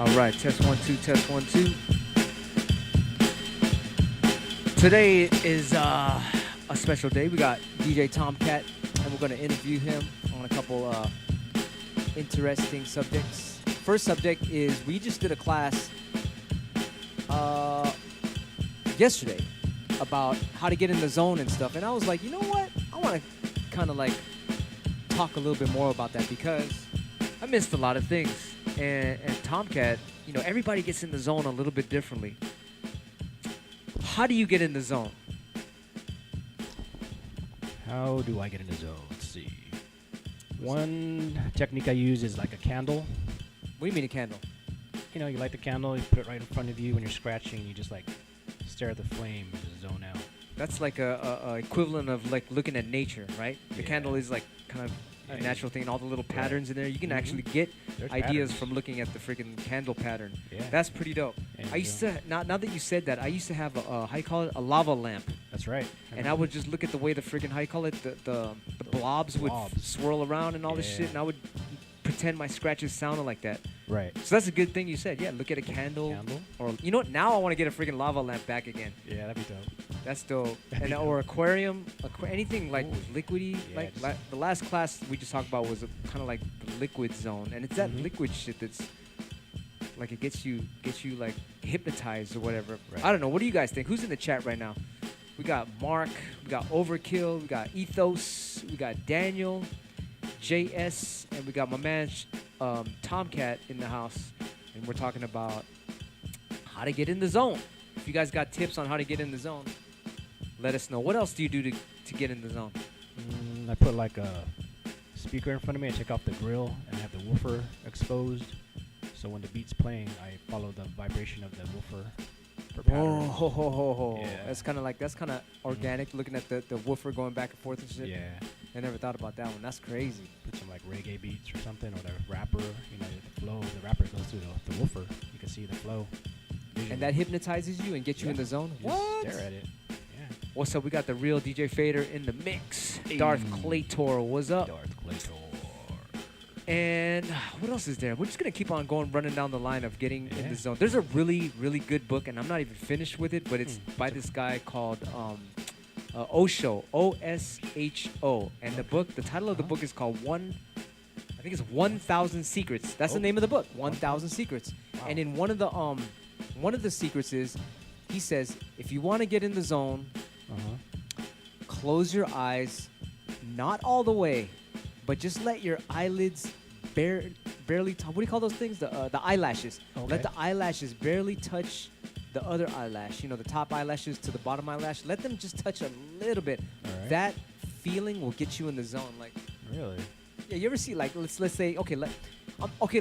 All right, test 1 2, test 1 2. Today is a special day. We got DJ Tomkat, and we're going to interview him on a couple interesting subjects. First subject is we just did a class yesterday about how to get in the zone and stuff, and I was like, you know what? I want to kind of like talk a little bit more about that because I missed a lot of things. And Tomkat, you know, everybody gets in the zone a little bit differently. How do you get in the zone? How do I get in the zone? Let's see. One technique I use is like a candle. What do you mean a candle? You know, you light the candle, you put it right in front of you when you're scratching, and you just like stare at the flame and just zone out. That's like a equivalent of like looking at nature, right? The candle is like kind of a natural thing, and all the little patterns in there. You can actually get ideas from looking at the freaking candle pattern. Yeah. That's pretty dope. And I used to, now that you said that, I used to have how you call it? A lava lamp. That's right. And I would just look at the way the freaking, how you call it? The blobs would swirl around and all this shit, and I would pretend my scratches sounded like that. Right. So that's a good thing you said. Yeah, look at a candle. Or, you know what? Now I want to get a freaking lava lamp back again. Yeah, that'd be dope. That's dope. And or aquarium, anything like liquidy. Yeah, like the last class we just talked about was kind of like the liquid zone, and it's that liquid shit that's like it gets you like hypnotized or whatever. Right. I don't know. What do you guys think? Who's in the chat right now? We got Mark, we got Overkill, we got Ethos, we got Daniel, JS, and we got my man Tomkat in the house, and we're talking about how to get in the zone. If you guys got tips on how to get in the zone, let us know. What else do you do to get in the zone? I put like a speaker in front of me. I take off the grill and I have the woofer exposed. So when the beat's playing, I follow the vibration of the woofer for patterns. Oh, yeah. That's kind of organic. Looking at the woofer going back and forth and shit. Yeah. I never thought about that one. That's crazy. Put some like reggae beats or something, or the rapper. You know, the flow. The rapper goes through the woofer. You can see the flow. Visually. And that hypnotizes you and gets you in the zone? You what? Just stare at it. Yeah. What's up? We got the real DJ Fader in the mix. Hey. Darth Claytor, what's up? Darth Claytor. And what else is there? We're just going to keep on going, running down the line of getting in the zone. There's a really, really good book, and I'm not even finished with it, but it's by this guy called Osho, O-S-H-O. And the title of the book is called I think it's 1,000 Secrets. That's the name of the book, 1,000 Secrets. Wow. And in one of the secrets is, he says, if you want to get in the zone, close your eyes, not all the way, but just let your eyelids barely touch. What do you call those things? The eyelashes. Okay. Let the eyelashes barely touch the other eyelash. You know, the top eyelashes to the bottom eyelash. Let them just touch a little bit. Right. That feeling will get you in the zone. Like, really? Yeah. You ever see like let's say okay,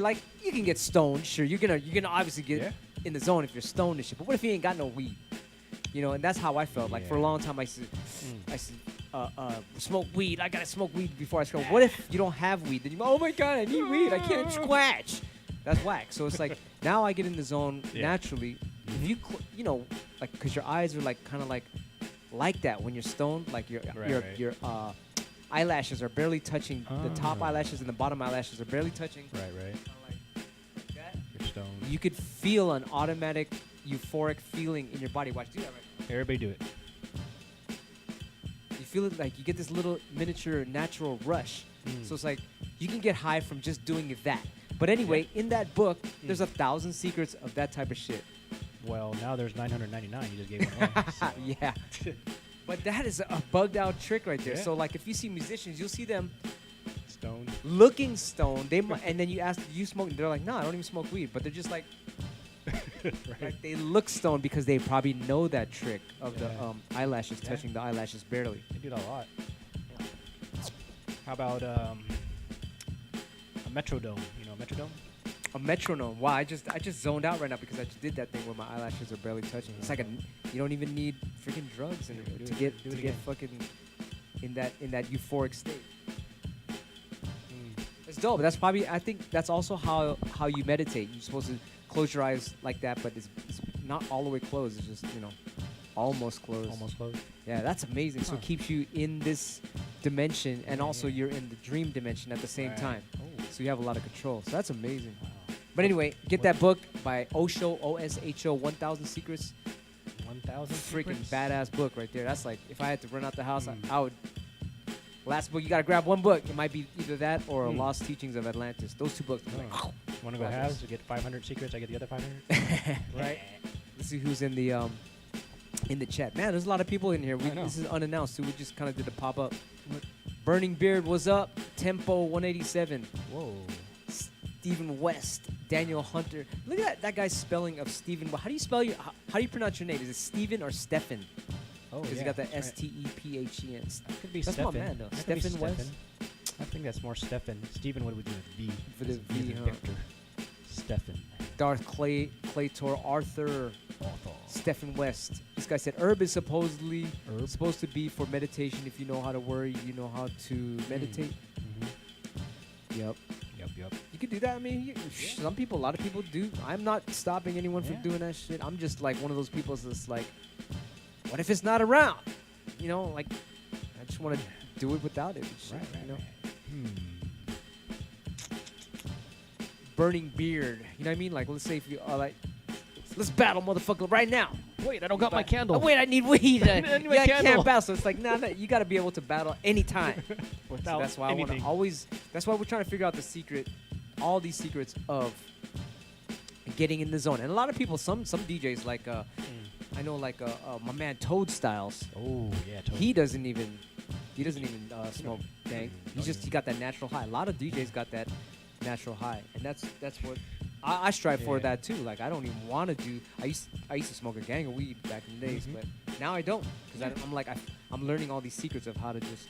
like you can get stoned. Sure, you're gonna obviously get in the zone if you're stoned and shit. But what if you ain't got no weed? You know, and that's how I felt. Like for a long time, I used to smoke weed. I gotta smoke weed before I smoke. What if you don't have weed? Then oh my god, I need weed. I can't scratch. That's whack. So it's like now I get in the zone naturally. If you know, like, cause your eyes are like kind of like that when you're stoned. Like your eyelashes are barely touching. The top eyelashes and the bottom eyelashes are barely touching. Right. Kind of like that. You're stoned. You could feel an automatic euphoric feeling in your body. Watch, do that right now. Everybody do it. You feel it like you get this little miniature natural rush. So it's like you can get high from just doing that. But anyway, in that book, there's 1,000 secrets of that type of shit. Well, now there's 999. You just gave one away. So. Yeah. But that is a bugged out trick right there. Yeah. So like if you see musicians, you'll see them stoned, looking stoned. They and then you ask, do you smoke? They're like, no, I don't even smoke weed. But they're just like, like they look stoned because they probably know that trick of the eyelashes touching the eyelashes barely. They do that a lot. How about a metrodome? You know, a metrodome? A metronome. Wow, I just zoned out right now because I just did that thing where my eyelashes are barely touching. It's like you don't even need freaking drugs to get fucking in that euphoric state. It's dope. That's probably, I think that's also how you meditate. You're supposed to close your eyes like that, but it's not all the way closed. It's just, you know, almost closed. Almost closed. Yeah, that's amazing. So it keeps you in this dimension, and also you're in the dream dimension at the same time. Oh. So you have a lot of control. So that's amazing. Wow. But anyway, get that book by Osho, O-S-H-O, 1,000 Secrets. 1,000 Freaking secrets? badass book right there. That's like, if I had to run out the house, I would. Last book, you gotta grab one book. It might be either that or Lost Teachings of Atlantis. Those two books. Want to go halves to get 500 secrets? I get the other 500. Right. Let's see who's in the chat. Man, there's a lot of people in here. This is unannounced, so we just kind of did a pop up. Burning Beard was up. Tempo 187. Whoa. Stephen West, Daniel Hunter. Look at that guy's spelling of Stephen. How do you spell your? How do you pronounce your name? Is it Stephen or Stephen? Oh, because you got the S-T-E-P-H-E-N. That could be That's Stephen. my man, though. That could be Stephen West. I think that's more Stephen. Stephen, what would we do with V? For the V, as in huh? Victor. Stephen. Darth Claytor, Arthur, Stephen West. This guy said herb is supposed to be for meditation. If you know how to worry, you know how to meditate. Yep. You could do that. I mean, some people, a lot of people do. I'm not stopping anyone from doing that shit. I'm just like one of those people that's like, what if it's not around? You know, like, I just want to do it without it. Shit, you know? Burning Beard. You know what I mean? Like, let's say if you are like, let's battle, motherfucker, right now. Wait, I don't got my candle. Oh, wait, I need weed. I need my I candle. can't battle. So it's like, nah, you got to be able to battle anytime. Without that's why anything. I want to always. That's why we're trying to figure out the secret, all these secrets of getting in the zone. And a lot of people, some DJs like, I know like my man Toad Styles. Oh yeah, Toad. He doesn't even smoke dank. He got that natural high. A lot of DJs got that natural high, and that's what I strive for that too. Like I don't even want to do. I used to smoke a gang of weed back in the days, but now I don't because I'm learning all these secrets of how to just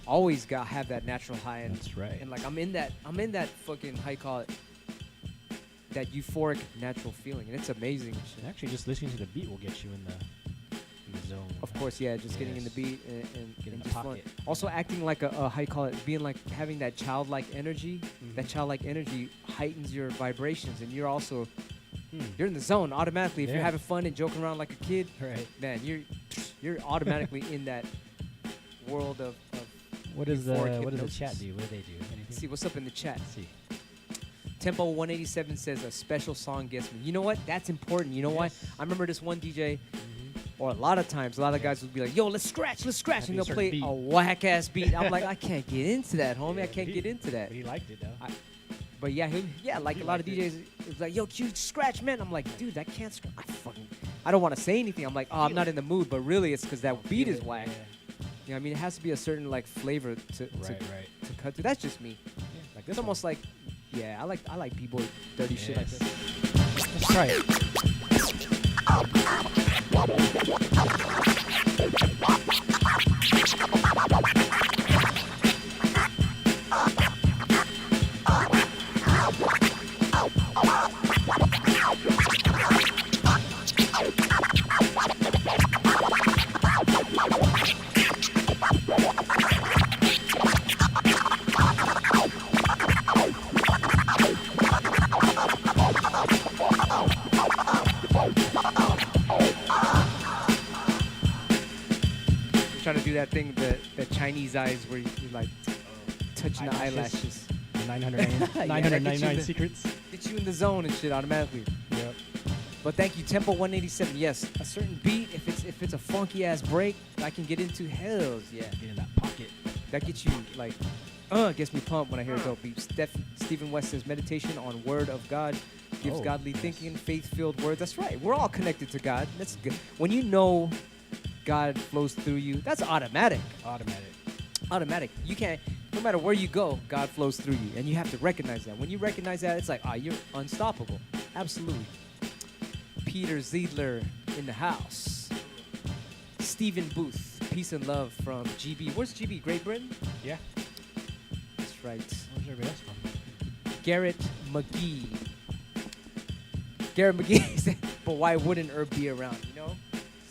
always have that natural high. And, that's right. And like I'm in that fucking how you call it, that euphoric natural feeling, and it's amazing. And actually, just listening to the beat will get you in the zone. Of course, yeah, just getting in the beat and Get in the just pocket. fun. Also acting like a how you call it, being like having that childlike energy. That childlike energy heightens your vibrations, and you're also you're in the zone automatically. If you're having fun and joking around like a kid, man, you're automatically in that world of what does the hypnosis. chat do? What do they do? Anything? Let's see what's up in the chat. Let's see. Tempo 187 says a special song gets me. You know what? That's important. You know why? I remember this one DJ, or a lot of times, a lot of guys would be like, "Yo, let's scratch," and they'll play a whack ass beat. I'm like, I can't get into that, homie. I can't get into that. But he liked it though. But yeah, like a lot of DJs, it was like, "Yo, Q, scratch, man." I'm like, dude, I can't scratch. I don't want to say anything. I'm like, oh, I'm not in the mood. But really, it's because that beat is whack. You know what I mean? It has to be a certain like flavor to cut to. That's just me. Yeah, like it's almost like, I like b-boy dirty shit like this. Let's try it. Trying to do that thing, the Chinese eyes where you're like touching the eyelashes. 999 secrets. Get you in the zone and shit automatically. Yep. But thank you, Tempo 187. Yes, a certain beat, if it's a funky ass break, I can get into. Hells yeah. Get in that pocket. That gets you like, gets me pumped when I hear a dope beat. Stephen West says meditation on Word of God gives godly thinking, faith-filled words. That's right. We're all connected to God. That's good. When you know God flows through you, that's automatic. Automatic. You can't, no matter where you go, God flows through you. And you have to recognize that. When you recognize that, it's like, you're unstoppable. Absolutely. Peter Ziedler in the house. Stephen Booth, peace and love from GB. Where's GB? Great Britain? Yeah. That's right. Where's everybody else from? Garrett McGee said, but why wouldn't herb be around, you know?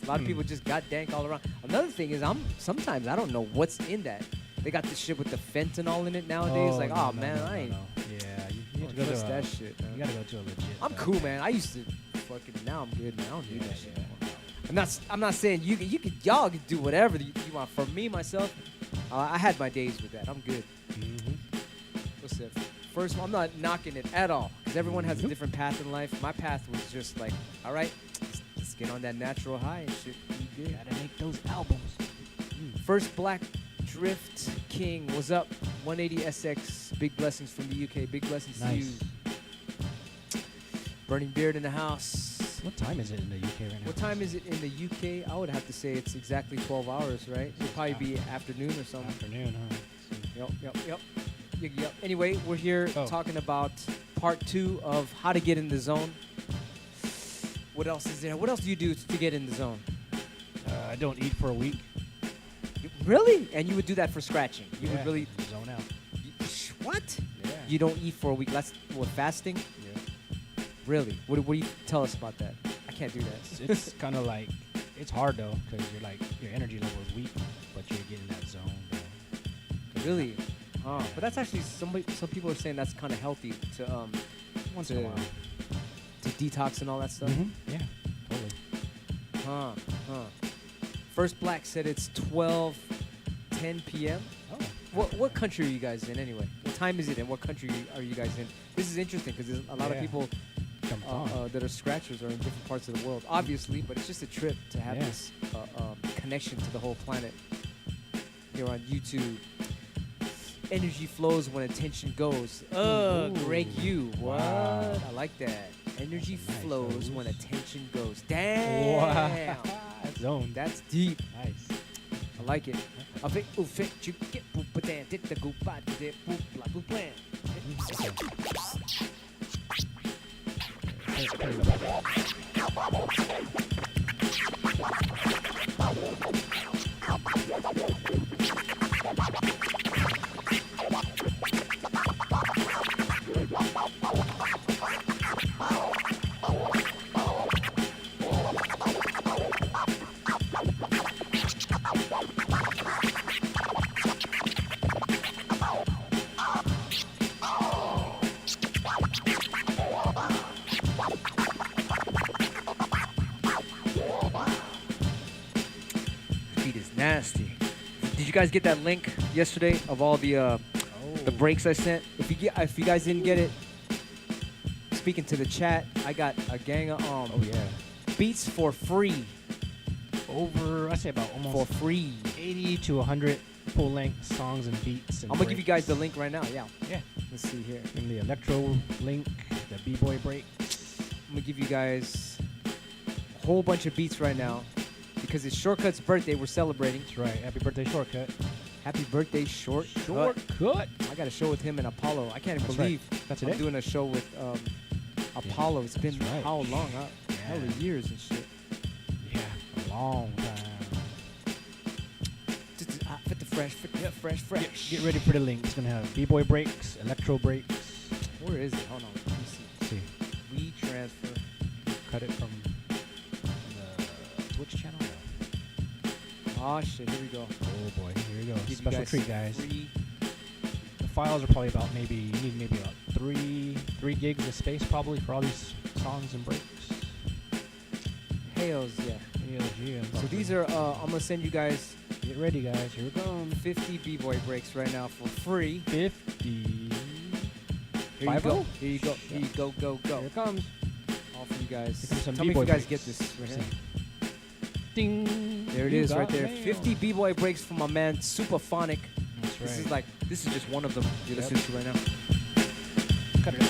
A lot of people just got dank all around. Another thing is sometimes I don't know what's in that. They got this shit with the fentanyl in it nowadays. I ain't. Yeah, you have to go to that shit, man. You gotta go to a legit. I'm cool, man. I used to fucking. Now I'm good, man. I don't do that shit anymore. I'm not saying y'all could do whatever you want. For me, myself, I had my days with that. I'm good. What's that? first one. I'm not knocking it at all because everyone has a different path in life. My path was just like, all right, let's get on that natural high and shit. You good? Gotta make those albums. First Black Drift King was up. 180 SX. Big blessings from the UK. Big blessings to you. Burning Beard in the house. What time is it in the UK right now? What time is it in the UK? I would have to say it's exactly 12 hours, right? It'll probably be afternoon or something. Afternoon, huh? Yep. Anyway, we're here talking about part 2 of how to get in the zone. What else is there? What else do you do to get in the zone? I don't eat for a week. Really? And you would do that for scratching? You would really zone out. What? Yeah. You don't eat for a week? That's what, fasting? Yeah. Really? What do you tell us about that? I can't do that. It's kind of like, it's hard though, because you're like, your energy level is weak, but you're getting that zone. Really? But that's actually, some people are saying that's kind of healthy to Once in a while. To detox and all that stuff. Yeah, totally. First Black said it's 12:10 p.m. Oh. What country are you guys in anyway? What time is it and what country are you guys in? This is interesting because there's a lot of people that are scratchers are in different parts of the world, obviously, but it's just a trip to have this connection to the whole planet here on YouTube. Energy flows when attention goes. Greg you. What? Wow. I like that. Energy flows when attention goes. Damn. Wow. Zone. That's deep. Nice. I like it. You get did the goop did boop blah boop plan. Nasty. Did you guys get that link yesterday of all the breaks I sent? If you guys didn't get it, speaking to the chat, I got a gang of beats for free. I say about almost for free 80 to 100 full length songs and beats. And I'm gonna give you guys the link right now. Yeah. Let's see here. In the electro link, the b-boy break. I'm gonna give you guys a whole bunch of beats right now. Because it's Shortcut's birthday, we're celebrating. That's right. Happy birthday, Shortcut. Happy birthday, Shortcut. I got a show with him and Apollo. I can't even believe I'm doing a show with Apollo. It's been how long? Hell of years and shit. Yeah, a long time. Fresh. Get ready for the link. It's going to have b-boy breaks, electro breaks. Where is it? Hold on. Let me see. We transfer. Cut it from Twitch channel? Oh shit, here we go. Oh boy, here we go. Give Special treat, guys. The files are probably about you need maybe about 3 gigs of space probably for all these songs and breaks. Hells yeah. So these are, I'm gonna send you guys. Get ready, guys. Here we go. 50 b-boy breaks right now for free. 50. Here you go. Here you go. Here you go. Here it comes. All for you guys. Here comes some Tell me if b-boy you guys breaks. get this right here. Ding. There it is right there. 50 b-boy breaks from my man Superphonic. That's right. This is just one of them you're listening to right now. Cut it up.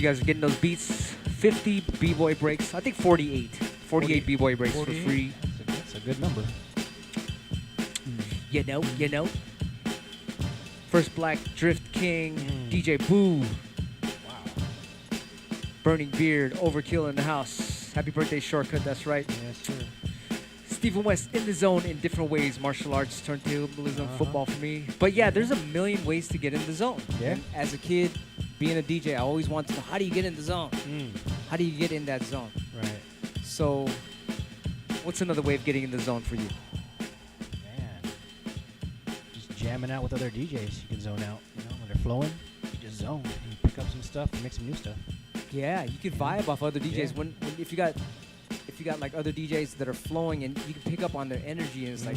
guys are getting those beats. 50 b-boy breaks. I think 48. 48 b-boy breaks 48? for free. That's a good number. You know. First Black Drift King, DJ Boo. Wow. Burning Beard, Overkill in the house. Happy birthday, Shortcut. That's right. Yes, sir. Stephen West in the zone in different ways. Martial arts, turntablism, football for me. But yeah, there's a million ways to get in the zone. Yeah. And as a kid, being a DJ, I always wanted to know, how do you get in the zone? How do you get in that zone? Right. So, what's another way of getting in the zone for you? Man. Just jamming out with other DJs. You can zone out. You know, when they're flowing, you just zone. And you pick up some stuff and make some new stuff. Yeah, you could vibe off other DJs. Yeah. When if you got like other DJs that are flowing and you can pick up on their energy, and it's like,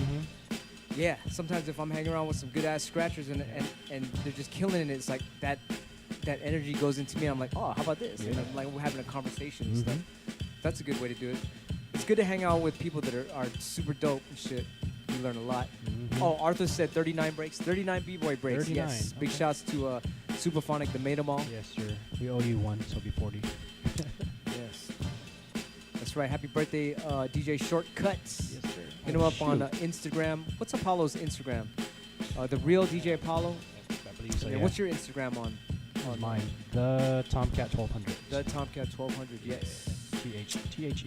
yeah. Sometimes if I'm hanging around with some good ass scratchers and they're just killing it, it's like that energy goes into me. I'm like, oh, how about this? Yeah. And I'm like, we're having a conversation and stuff. That's a good way to do it. It's good to hang out with people that are super dope and shit. You learn a lot. Oh, Arthur said 39 breaks. 39 b-boy breaks. 39, Yes. Big okay. shouts to Superphonic that made them all. Yes, sir. We owe you one, so it'll be 40. Yes. That's right. Happy birthday, DJ Shortcuts. Yes, sir. Hit him up on Instagram. What's Apollo's Instagram? The real DJ Apollo. I believe so, Yeah, yeah. What's your Instagram on? Mine. The Tomkat 1200. The Tomkat 1200. Yes. TheTomkat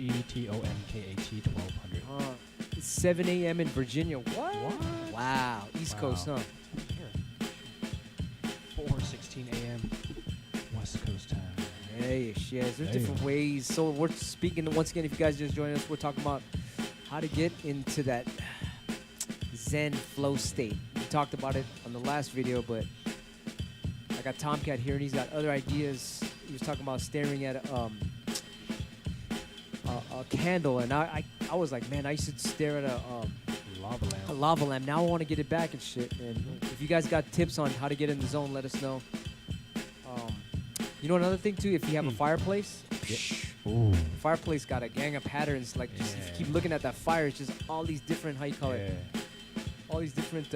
1200. It's 7 a.m. in Virginia. What? Wow. East Coast, huh? Here. 4:16 a.m. West Coast time. Hey, yes. There's Damn. different ways. So we're speaking, once again, if you guys just joined us, we're talking about how to get into that Zen flow state. We talked about it on the last video, but I got Tomkat here, and he's got other ideas. He was talking about staring at a candle, and I was like, man, I used to stare at a Lava lamp. lava lamp. Now I want to get it back and shit. And if you guys got tips on how to get in the zone, let us know. You know another thing too, if you have a fireplace, Ooh. fireplace got a gang of patterns. Like just if you keep looking at that fire, it's just all these different, how you call it, all these different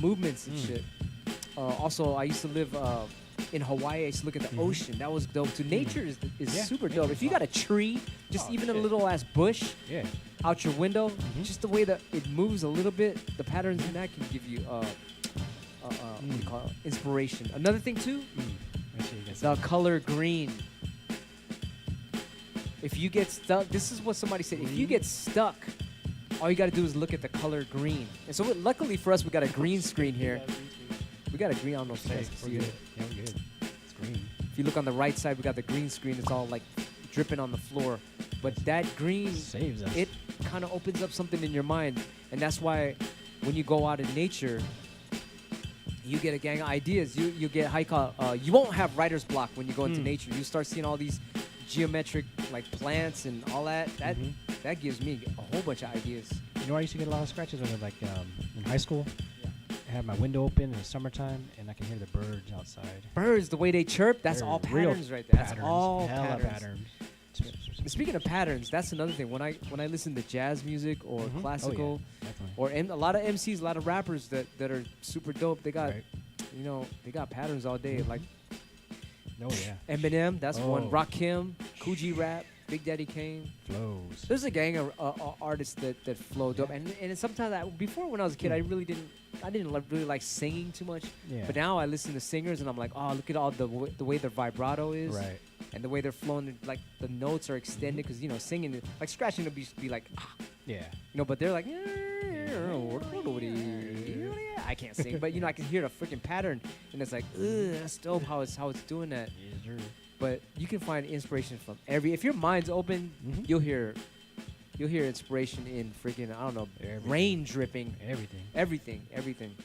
movements and shit. Also, I used to live in Hawaii. I used to look at the ocean. That was dope too. Nature is super dope. If you got a tree, just even a little ass bush out your window, just the way that it moves a little bit, the patterns in that can give you what do you call it? Inspiration. Another thing too, the color green. If you get stuck, this is what somebody said. If you get stuck, all you got to do is look at the color green. And so luckily for us, we got a green screen here. We got a green, I don't know if you guys can see it. Yeah, we're good. It's green. If you look on the right side, we got the green screen. It's all like dripping on the floor. But that green, Saves us. it kind of opens up something in your mind. And that's why when you go out in nature, you get a gang of ideas. You get you won't have writer's block when you go into nature. You start seeing all these geometric like plants and all that. That gives me a whole bunch of ideas. You know, I used to get a lot of scratches when I was like in high school. I had my window open in the summertime, and I can hear the birds outside. Birds, the way they chirp, that's They're all real patterns right there. That's patterns. all Hella patterns. And speaking of patterns, that's another thing. When I listen to jazz music or classical, or a lot of MCs, a lot of rappers that are super dope, they got they got patterns all day. Like Eminem, that's one. Rakim, Coogee Rap, Big Daddy Kane. Flows. There's a gang of artists that flow dope. And sometimes before when I was a kid, I didn't really like singing too much. But now I listen to singers and I'm like, oh, look at all the way their vibrato is. Right. And the way they're flowing, like the notes are extended because singing, like scratching would be like, but they're like, I can't sing, but I can hear the freaking pattern, and it's like, ugh, that's dope how it's doing that. But you can find inspiration from if your mind's open, you'll hear inspiration in freaking rain dripping, everything.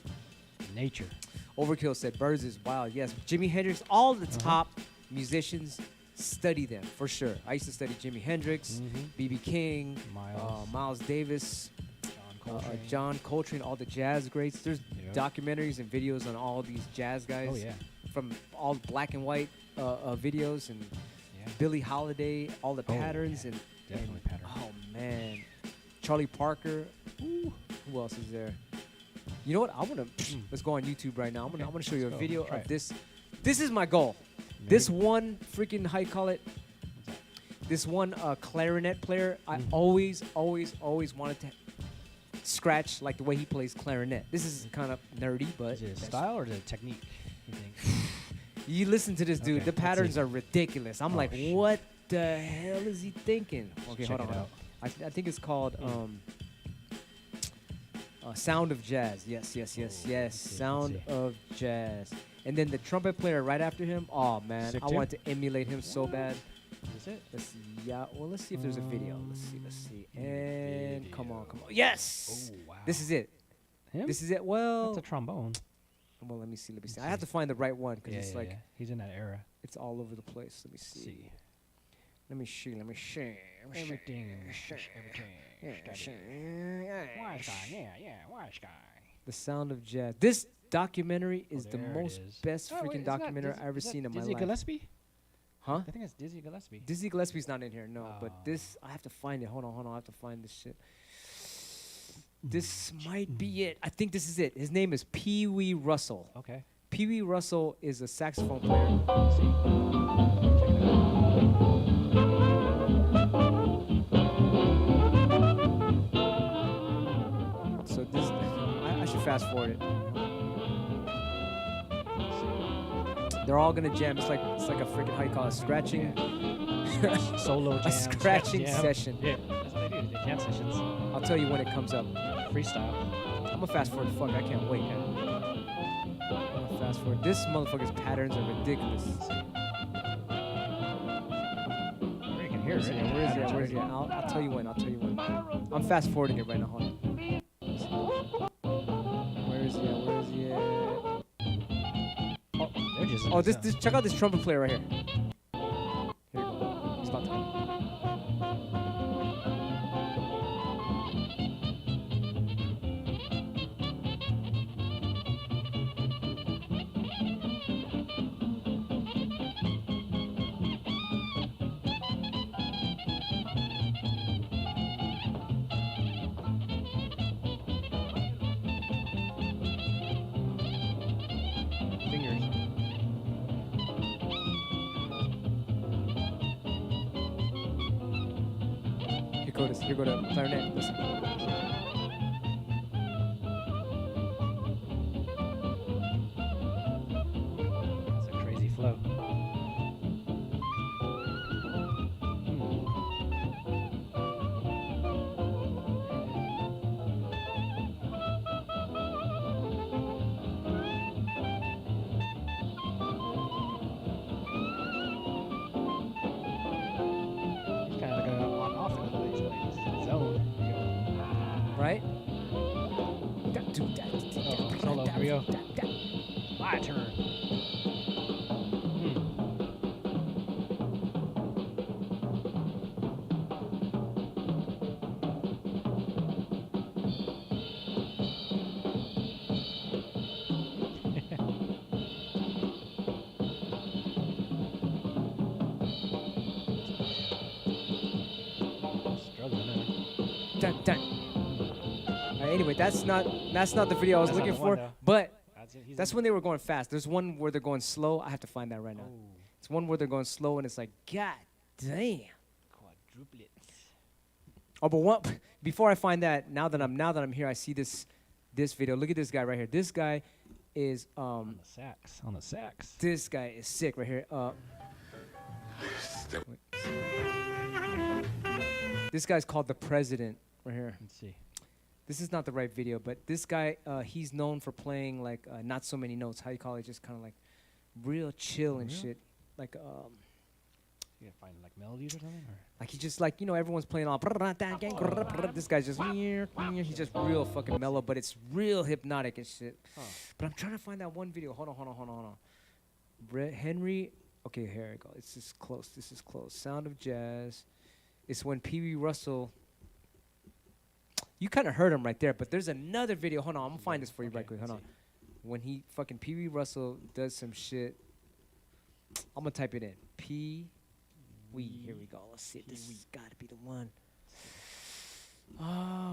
Nature. Overkill said Birds is wild. Yes, Jimi Hendrix, all the top musicians. Study them for sure. I used to study Jimi Hendrix, B.B. King, Miles Davis, John Coltrane, all the jazz greats. There's documentaries and videos on all these jazz guys. Oh yeah. From all black and white videos and Billie Holiday, all the patterns and definitely patterns. Oh man, Charlie Parker. Ooh, who else is there? You know what? I wanna let's go on YouTube right now. I'm gonna show you a video of this. This is my goal. This one freaking, how you call it? This one clarinet player, I always wanted to scratch like the way he plays clarinet. This is kind of nerdy, but is it a style or is it a technique, you think? You listen to this dude, Okay, the let's patterns see. are ridiculous. I'm like, shit. what the hell is he thinking? Okay, check hold it on. out. I think it's called Sound of Jazz. Yes. let's Sound see. of Jazz. And then the trumpet player right after him, oh man, Sick I too? want to emulate him so bad. Is it? Let's see. Yeah, well, let's see if there's a video. Let's see. And come on. Yes! Oh, wow. This is it. Him? This is it. Well, That's a trombone. well, let me see. I have to find the right one because it's like he's in that era. it's all over the place. Let me see. Let me see. Everything. The Sound of Jazz. This documentary is the there it most is. best Oh, wait, freaking isn't that documentary Dizzy- I've ever is that seen in my Dizzy life. Gillespie? Huh? I think it's Dizzy Gillespie. Dizzy Gillespie's not in here, no. But Oh. this, I have to find it. Hold on. I have to find this shit. This might be it. I think this is it. His name is Pee Wee Russell. Okay. Pee Wee Russell is a saxophone player. See. Check it out. So this, I should fast forward it. They're all gonna jam. It's like a freaking, how you call it, scratching. Solo jam. A scratching jam. session. Yeah, that's what they do. They jam sessions. I'll tell you when it comes up. Freestyle. I'm gonna fast forward. Fuck, I can't wait. I'm gonna fast forward. This motherfucker's patterns are ridiculous. You can hear it. Where is it? I'll tell you when. I'm fast forwarding it right now. Hold on. Where is he at? They're just Oh, this. Check out this trumpet player right here. Here we go. He's about to come. fingers. Here go to clarinet. Listen. That's a crazy flow. He's kind of like an on-off in the place, like zone. Right? Solo trio. My turn. Struggling there. Dun. Anyway, that's not the video I was That's not looking the one, for, though. but That's it. He's that's when they were going fast. There's one where they're going slow. I have to find that right now. Oh, It's one where they're going slow, and it's like, God damn. quadruplets. Oh, but one before I find that, now that I'm here, I see this video. Look at this guy right here. This guy is On the sax. this guy is sick right here. This guy's called the President right here. Let's see. This is not the right video, but this guy, he's known for playing like not so many notes. How you call it? Just kind of like real chill and Real? shit. Like You gotta find like melodies or something? Or? like he just like, you know, everyone's playing all. This guy's just he's just real fucking mellow, but it's real hypnotic and shit. Huh. But I'm trying to find that one video. Hold on. Henry. Okay, here I go. This is close. Sound of Jazz. It's when Pee Wee Russell. You kind of heard him right there, but there's another video. Hold on, I'm gonna find this for you right quick. Hold on. When he fucking Pee Wee Russell does some shit. I'm gonna type it in. Pee Wee. Here we go. Let's see. This has got to be the one.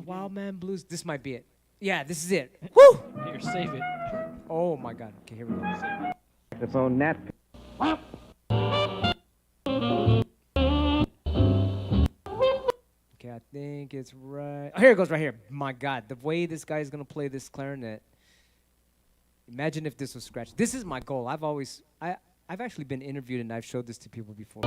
Wild Man Blues. This might be it. Yeah, this is it. Woo! Here, save it. Oh my God. Okay, here we go. Microphone net. it's right. Oh, here it goes right here. My God, the way this guy is gonna play this clarinet. Imagine if this was scratched. This is my goal. I've actually been interviewed and I've showed this to people before.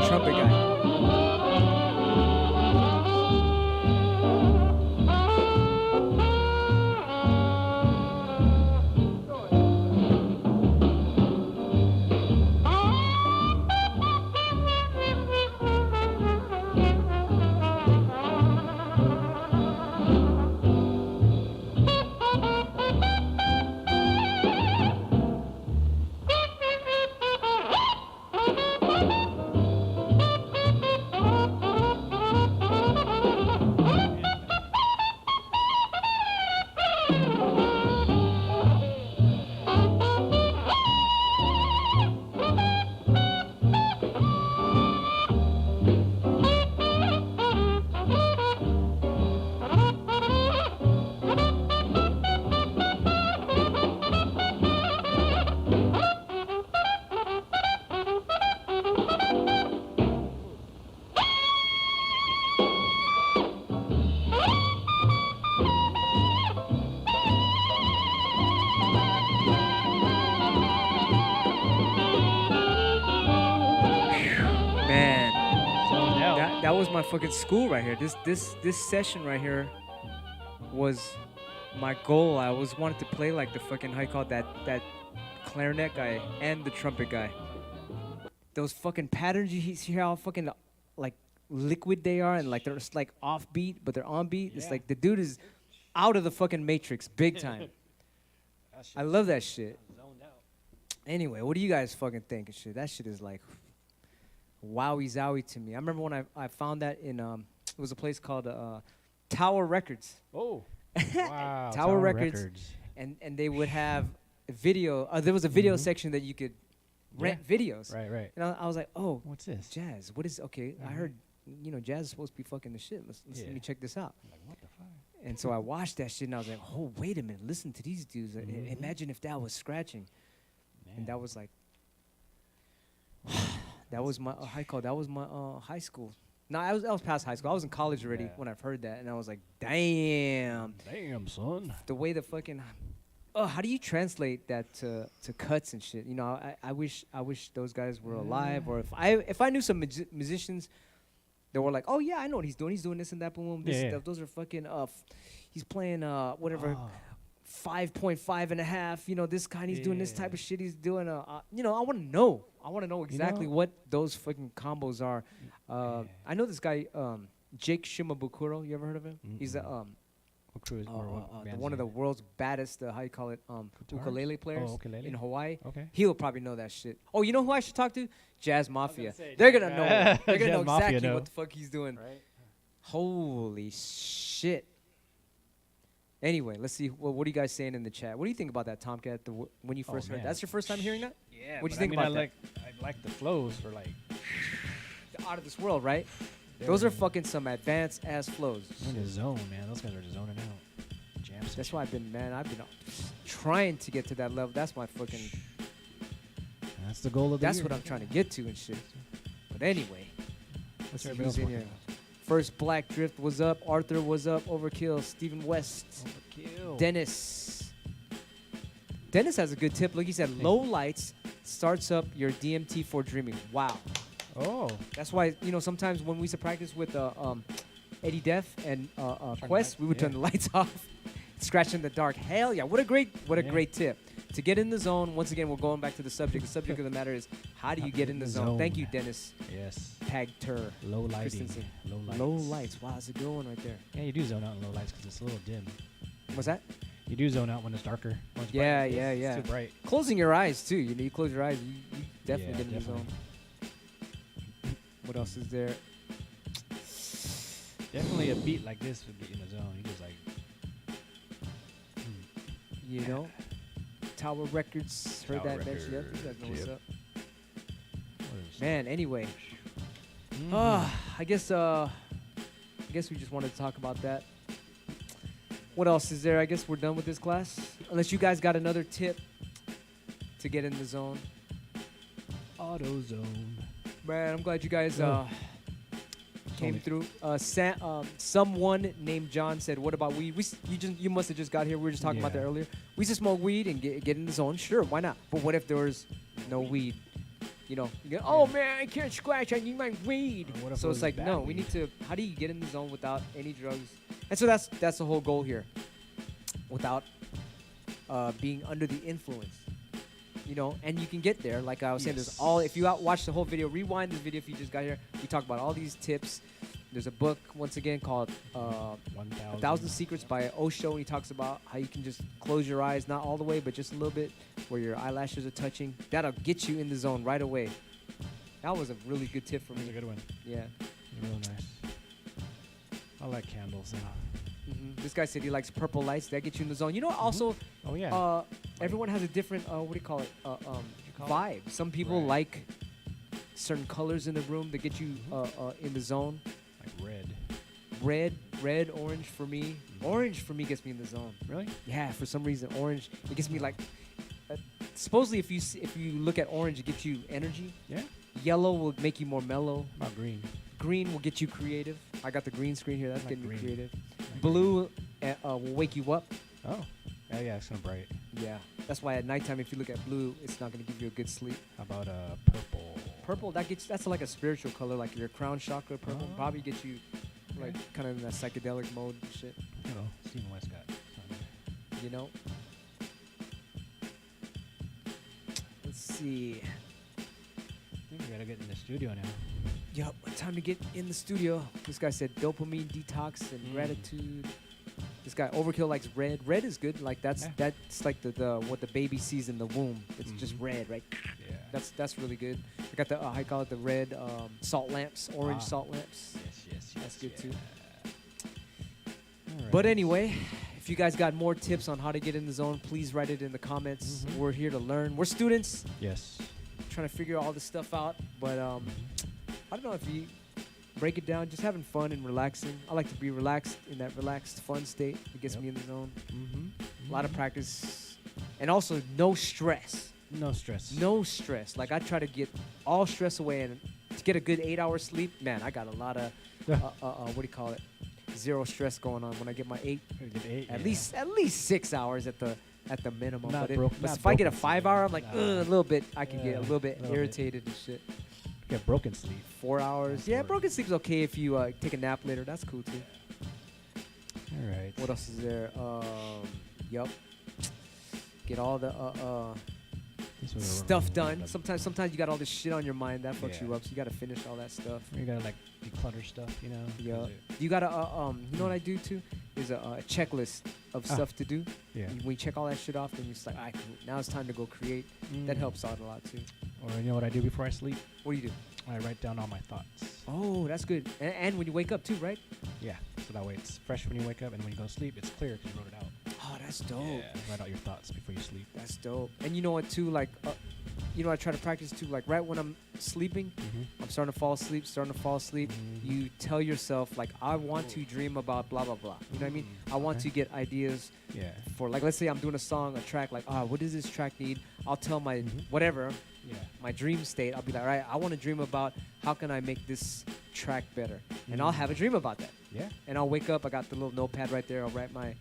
Trumpet guy. That was my fucking school right here. This session right here was my goal. I always wanted to play like the fucking, how you call it, that clarinet guy and the trumpet guy. Those fucking patterns, you hear how fucking like liquid they are, and like they're just like offbeat, but they're on beat. It's like the dude is out of the fucking matrix, big time. I love that shit. Anyway, what do you guys fucking think and shit? That shit is like wowie zowie to me. I remember when I found that in it was a place called Tower Records. Oh, wow. Tower Records. And they would have a video. There was a video section that you could rent videos. Right. And I was like, oh, what's this? Jazz. What is? Okay, I heard, jazz is supposed to be fucking the shit. Let me check this out. I'm like, what the fuck? And so I watched that shit and I was like, oh, wait a minute, listen to these dudes. Imagine if that was scratching. Man. And that was like, that was my high school. No, I was past high school. I was in college already when I've heard that, and I was like, damn, son. The way the fucking, how do you translate that to cuts and shit? I wish those guys were alive, or if I knew some musicians that were like, oh yeah, I know what he's doing. He's doing this and that, boom, boom. Those are fucking he's playing whatever. 5.5 and a half, this kind, he's doing this type of shit, he's doing I want to know exactly what those fucking combos are. I know this guy, Jake Shimabukuro, you ever heard of him? He's one of the world's baddest, how you call it, ukulele players in Hawaii. Okay. He'll probably know that shit. Oh, you know who I should talk to? Jazz Mafia. They're gonna know. They're gonna know exactly what the fuck he's doing. Right. Holy shit. Anyway, let's see. Well, what are you guys saying in the chat? What do you think about that, Tomkat? When you first heard, that's your first time hearing that? Yeah. What do you think about that? I like the flows for like out of this world, right? Those are fucking some advanced ass flows. In the zone, man. Those guys are zoning out. Jam. That's why I've been trying to get to that level. That's my fucking. That's the goal of the year. That's what I'm trying to get to and shit. But anyway, let's see who's in here. First Black Drift was up. Arthur was up. Overkill. Stephen West. Overkill. Dennis. Dennis has a good tip. Look, he said low lights starts up your DMT for dreaming. Wow. Oh. That's why, sometimes when we used to practice with Eddie Def and Quest, we would turn the lights off, scratch in the dark. Hell yeah. What a great tip. To get in the zone, once again, we're going back to the subject. The subject of the matter is, how do you get in the zone? Thank you, Dennis. Yes. Pagter. Low lighting. Low lights. Wow, that's a good one right there. Yeah, you do zone out in low lights because it's a little dim. What's that? You do zone out when it's darker. When it's Yeah. It's too bright. Closing your eyes, too. You close your eyes, you definitely get in the zone. What else is there? Definitely a beat like this would get you in the zone. You just like... Tower Records. Heard Tower that mention. Records, You guys know what's up. What Man, anyway. I guess we just wanted to talk about that. What else is there? I guess we're done with this class. Unless you guys got another tip to get in the zone. AutoZone. Man, I'm glad you guys came through. Someone named John said, "What about weed?" You must have just got here. We were just talking about that earlier. We used to smoke weed and get in the zone. Sure, why not? But what if there was no weed? Oh man, I can't scratch. I need my weed. So it's like, no, we need to. How do you get in the zone without any drugs? And so that's the whole goal here. Without being under the influence. And you can get there. Like I was saying, there's if you watch the whole video, rewind this video if you just got here. We talk about all these tips. There's a book, once again, called 1,000 Secrets by Osho. And he talks about how you can just close your eyes, not all the way, but just a little bit where your eyelashes are touching. That'll get you in the zone right away. That was a really good tip for me. That's a good one. Yeah. Real nice. I like candles now. This guy said he likes purple lights. That gets you in the zone. Also, everyone has a different, vibe. Some people like certain colors in the room that get you in the zone. Like Red, orange for me. Orange for me gets me in the zone. Really? Yeah, for some reason, orange. It gets me like. Supposedly, if you look at orange, it gets you energy. Yeah. Yellow will make you more mellow. About green. Green will get you creative. I got the green screen here. That's getting me creative. Like Blue will wake you up. Oh. Yeah, it's kind of bright. Yeah. That's why at nighttime, if you look at blue, it's not going to give you a good sleep. How about purple? Purple, that's like a spiritual color, like your crown chakra. Purple probably gets you like kind of in that psychedelic mode and shit. Steven West got. Let's see. I think we gotta get in the studio now. Yup, time to get in the studio. This guy said dopamine detox and gratitude. This guy Overkill likes red. Red is good. Like that's like the what the baby sees in the womb. It's just red, right? Yeah. That's really good. I got the I call it the red salt lamps, orange salt lamps. Yes. That's good too. Right. But anyway, if you guys got more tips on how to get in the zone, please write it in the comments. We're here to learn. We're students. Yes. Trying to figure all this stuff out, but I don't know if you break it down, just having fun and relaxing. I like to be relaxed in that relaxed, fun state. It gets me in the zone. A lot of practice, and also no stress. No stress. No stress. Like I try to get all stress away, and to get a good 8-hour sleep, man, I got a lot of what do you call it? Zero stress going on when I get my 8. At least 6 hours at the minimum. But if I get a 5-hour, I'm like a little bit. I can get a little bit irritated and shit. Get broken sleep. 4 hours. Yeah, broken sleep's okay if you take a nap later. That's cool too. All right. What else is there? Yup. Get all the stuff done. Sometimes you got all this shit on your mind that fucks you up. So you gotta finish all that stuff. You gotta like declutter stuff, Yeah. You gotta you know what I do too? Is a checklist of stuff to do. Yeah. When you check all that shit off, then you're just like, all right, cool. Now it's time to go create. That helps out a lot too. Or you know what I do before I sleep? What do you do? I write down all my thoughts. Oh, that's good. And when you wake up too, right? Yeah. So that way it's fresh when you wake up, and when you go to sleep, it's clear because you wrote it out. Oh, that's dope. Yeah. Write out your thoughts before you sleep. That's dope. And you know what too? Like, I try to practice too. Like right when I'm sleeping, I'm starting to fall asleep. You tell yourself like, I want to dream about blah blah blah. You know what I mean? I want to get ideas. Yeah. For like, let's say I'm doing a song, a track. Like, what does this track need? I'll tell my whatever. Yeah. My dream state. I'll be like, all right, I want to dream about how can I make this track better, and I'll have a dream about that. Yeah. And I'll wake up. I got the little notepad right there. I'll write my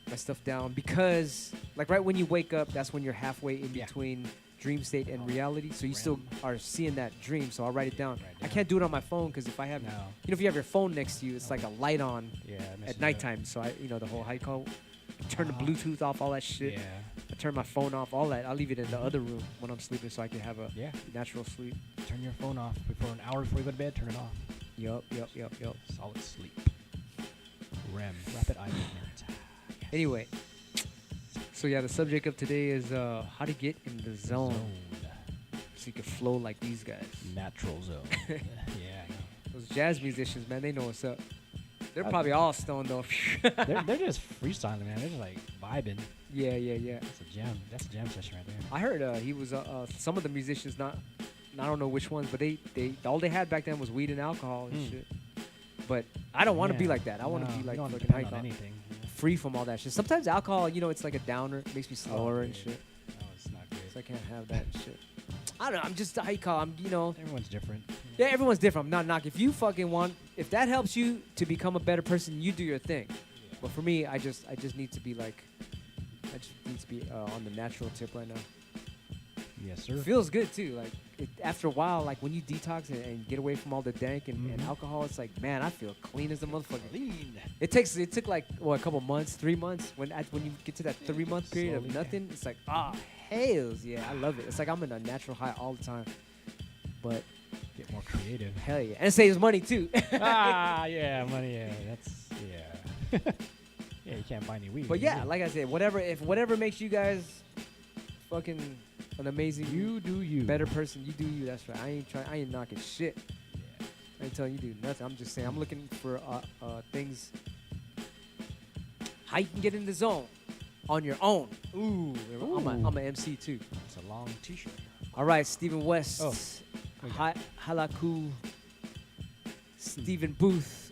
my stuff down because, like, right when you wake up, that's when you're halfway in Yeah. between dream state and reality. So you still REM. are seeing that dream. So I'll write it down. Write it I down. can't do it on my phone because if I have, No. if you have your phone next to you, it's like a light on Yeah. it messes at up. nighttime. So I, the whole how you call, turn the Uh-huh. Bluetooth off, all that shit. Yeah. I turn my phone off, all that. I'll leave it in the other room when I'm sleeping so I can have a Yeah. natural sleep. Turn your phone off before an hour before you go to bed. Turn it off. Yup. Solid sleep. REM. Rapid eye movement. Yes. Anyway, so yeah, the subject of today is how to get in the zone so you can flow like these guys. Natural zone. Yeah. I know. Those jazz musicians, man, they know what's up. They're Uh, probably all stoned though. they're just freestyling, man. They're just like vibing. Yeah. That's a jam. That's a jam session right there. I heard he was some of the musicians, I don't know which ones, but they all they had back then was weed and alcohol and shit. But I don't want to be Yeah. like that. I want to No, be like you don't fucking depend high on anything. free from all that shit. Sometimes alcohol, it's like a downer. It makes me slower and yeah. shit. No, it's not good. So I can't have that shit. I don't know. I'm just high call. Everyone's different. Yeah, everyone's different. I'm not knocking. If you fucking if that helps you to become a better person, you do your thing. Yeah. But for me, I just need to be like, I just need to be on the natural tip right now. Yes, sir. It feels good too. Like after a while, like when you detox and get away from all the dank and Mhm. alcohol, it's like, man, I feel clean as a motherfucker. Lean. It took like a couple months, 3 months. When you get to that 3-month period of slowly, nothing, it's like, hells yeah, I love it. It's like I'm in a natural high all the time. But Get more creative. hell yeah, and it saves money too. Yeah, money. Yeah, that's yeah, you can't buy any weed. But yeah, like I said, whatever makes you guys fucking an amazing, you do you. better person, you do you. That's right. I ain't knocking shit. Yeah. I ain't telling you to do nothing. I'm just saying I'm looking for things how you can get in the zone on your own. Ooh. I'm a MC too. It's a long T-shirt. All right, Stephen West, Oh, we Halaku, Stephen Booth,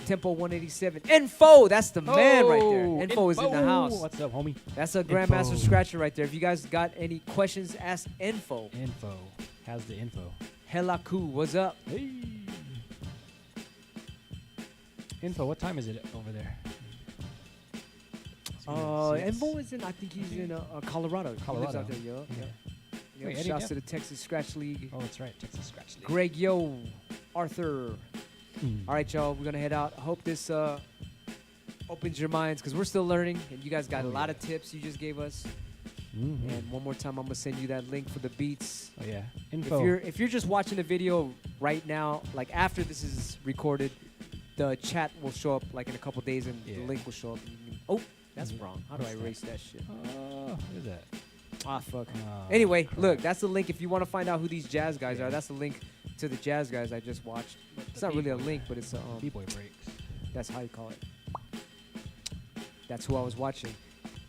Tempo 187, Info. That's the man right there. Info is in the house. What's up, homie? That's a Grandmaster Info. Scratcher right there. If you guys got any questions, ask Info. Info. How's the info? Helaku, what's up? Hey. What time is it over there? Info is in, I think he's in Colorado. He lives Colorado. out there, yo. Yeah. Yo, Wait, Eddie, shouts yeah. to the Texas Scratch League. Oh, that's right. Texas Scratch League. Greg, yo, Arthur. All right, y'all, we're going to head out. I hope this opens your minds because we're still learning, and you guys got a lot of tips you just gave us. Mm-hmm. And one more time, I'm going to send you that link for the beats. Oh, yeah. Info. If you're just watching the video right now, like after this is recorded, the chat will show up like in a couple days, and the Yeah. link will show up. Oh, that's wrong. How do I What's that? erase that shit? What is that? Ah, fuck. Oh, Anyway, crap. look, that's the link. If you want to find out who these jazz guys Yeah. are, that's the link to the jazz guys I just watched. It's The not really a B-boy. link, but it's a B-boy breaks. that's how you call it. That's who I was watching.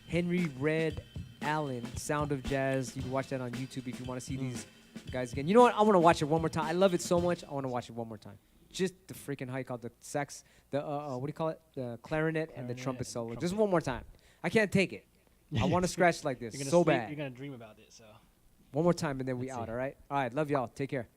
Henry Red Allen, Sound of Jazz. You can watch that on YouTube if you want to see these guys again. You know what? I want to watch it one more time. I love it so much. I want to watch it one more time. Just the freaking how you call it, the sax, the what do you call it? The clarinet and the Clarinet trumpet and solo. Just trumpet. one more time. I can't take it. I want to scratch like this You're gonna so sleep- bad. You're gonna dream about it. So. One more time and then we Let's out. see. All right. All right. Love y'all. Take care.